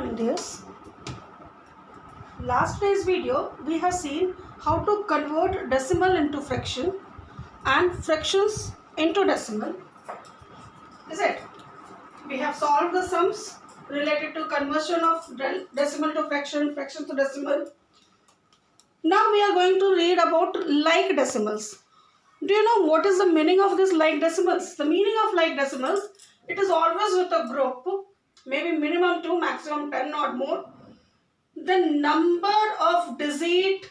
morning dears. Last day's video we have seen how to convert decimal into fraction and fractions into decimal. Is it? We have solved the sums related to conversion of decimal to fraction, fraction to decimal. Now we are going to read about like decimals. Do you know what is the meaning of this like decimals? The meaning of like decimals, it is always with a group, maybe minimum 2, maximum 10 or more. The number of digit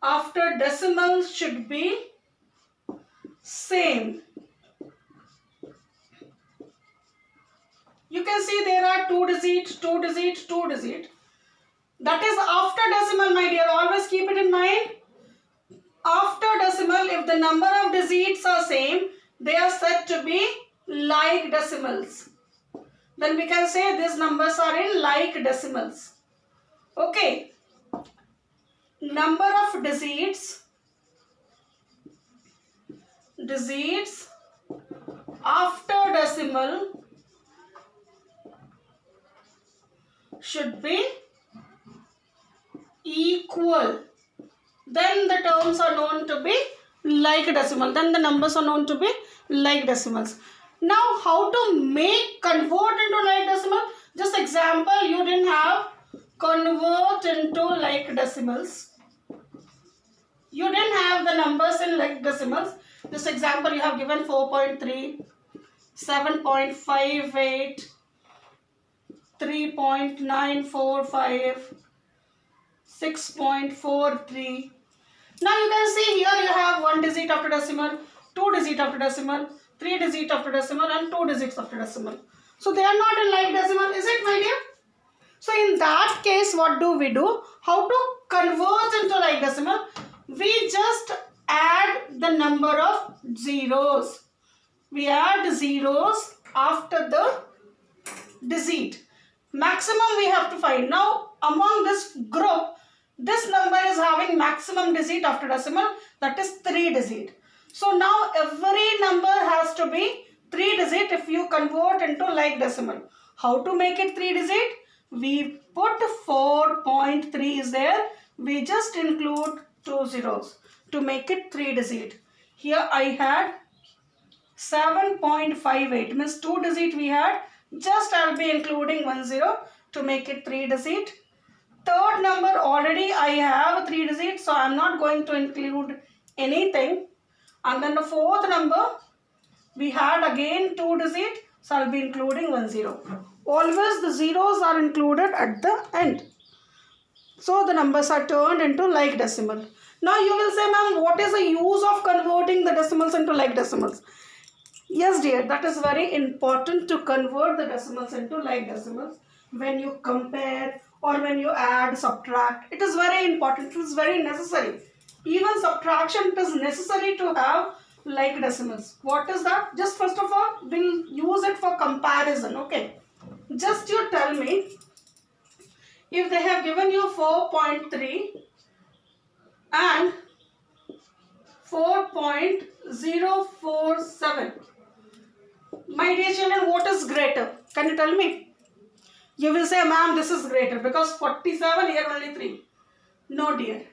after decimal should be same. You can see there are 2 digit, 2 digit, 2 digit. That is after decimal, my dear. Always keep it in mind. After decimal, if the number of digits are same, they are said to be like decimals. Then we can say these numbers are in like decimals. Okay. Number of digits after decimal should be equal. Then the terms are known to be like decimal. Then the numbers are known to be like decimals. Now how to convert into like decimal? Just example, you didn't have convert into like decimals. You didn't have the numbers in like decimals. This example you have given 4.3, 7.58, 3.945, 6.43. Now you can see here you have 1 digit after decimal, 2 digit after decimal, 3 digit after decimal and 2 digits after decimal. So they are not in like decimal, is it, my dear? So in that case, what do we do? How to convert into like decimal? We just add the number of zeros. We add zeros after the digit. Maximum we have to find. Now among this group, this number is having maximum digit after decimal, that is 3 digit. So now every number has to be 3 digit if you convert into like decimal. How to make it 3 digit? We put 4.3 is there. We just include 2 zeros to make it 3 digit. Here I had 7.58 means 2 digit we had. Just I will be including 1 zero to make it 3 digit. Third number already I have 3 digits, so I am not going to include anything. And then the fourth number we had again 2 digit, so I will be including 1 zero. Always the zeros are included at the end. So the numbers are turned into like decimal. Now you will say, ma'am, what is the use of converting the decimals into like decimals? Yes, dear, that is very important to convert the decimals into like decimals. When you compare or when you add, subtract, it is very important, it is very necessary. Even subtraction, it is necessary to have like decimals. What is that? Just first of all, we'll use it for comparison, okay? Just you tell me, if they have given you 4.3 and 4.047, my dear children, what is greater? Can you tell me? You will say, ma'am, this is greater because 47 here only 3. No, dear.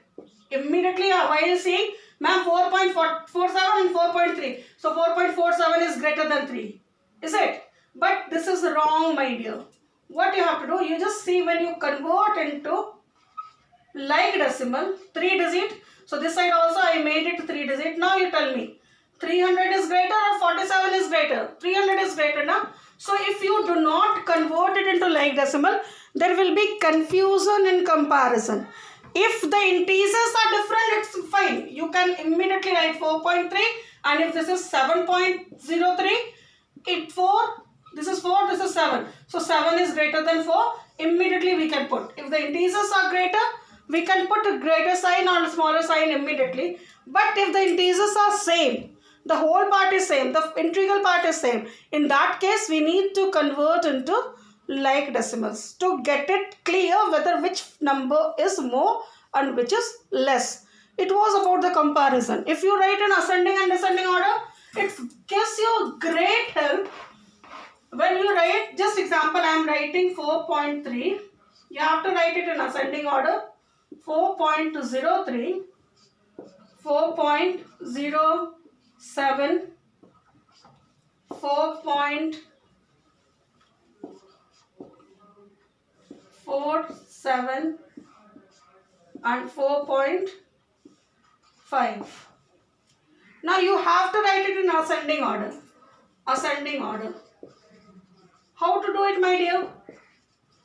Immediately while seeing, ma'am, 4.47 and 4.3. So 4.47 is greater than 3. Is it? But this is wrong, my dear. What you have to do, you just see when you convert into like decimal, 3 digit. So this side also I made it 3 digit. Now you tell me, 300 is greater or 47 is greater? 300 is greater now. So if you do not convert it into like decimal, there will be confusion in comparison. If the integers are different, it's fine. You can immediately write 4.3, and if this is 7.03, this is 4, this is 7. So 7 is greater than 4. Immediately we can put. If the integers are greater, we can put a greater sign or a smaller sign immediately. But if the integers are same, the whole part is same, the integral part is same, in that case we need to convert into like decimals to get it clear whether which number is more and which is less. It was about the comparison. If you write in ascending and descending order, it gives you great help. When you write, just example, I am writing 4.3 You have to write it in ascending order. 4.03, 4.07, 4.47 and 4.5. Now you have to write it in ascending order. Ascending order. How to do it, my dear?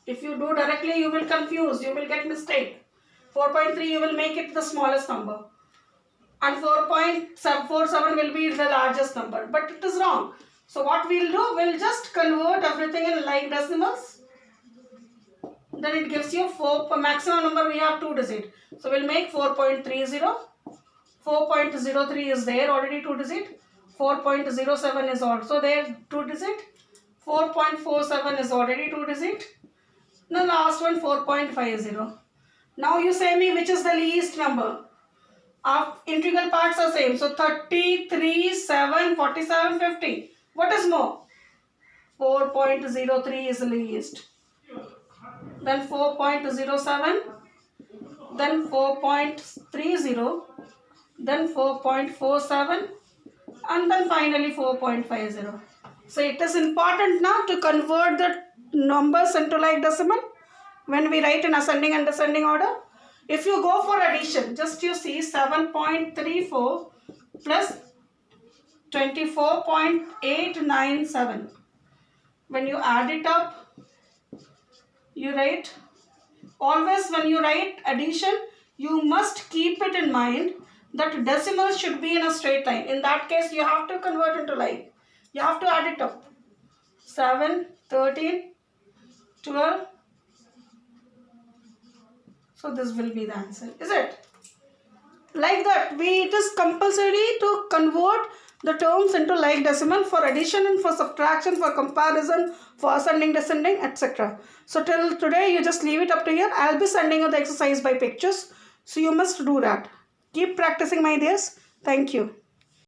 If you do directly, you will confuse, you will get mistake. 4.3 you will make it the smallest number. And 4.47 will be the largest number. But it is wrong. So what we'll do, we'll just convert everything in like decimals. Then it gives you 4, maximum number we have 2 digit. So we'll make 4.30. 4.03 is there already 2 digit. 4.07 is also there 2 digit. 4.47 is already 2 digit. The last one 4.50. Now you say me which is the least number. Our integral parts are same. So 33, 7, 47, 50. What is more? 4.03 is the least. Then 4.07. Then 4.30. Then 4.47. And then finally 4.50. So it is important now to convert the numbers into like decimal when we write in ascending and descending order. If you go for addition, just you see 7.34 plus 24.897. When you add it up, you write, always when you write addition, you must keep it in mind that decimals should be in a straight line. In that case, you have to convert into like. You have to add it up. 7, 13, 12. So this will be the answer. Is it? Like that, it is compulsory to convert the terms into like decimal for addition and for subtraction, for comparison, for ascending, descending, etc. So till today, you just leave it up to here. I'll be sending you the exercise by pictures. So you must do that. Keep practicing, my dears. Thank you.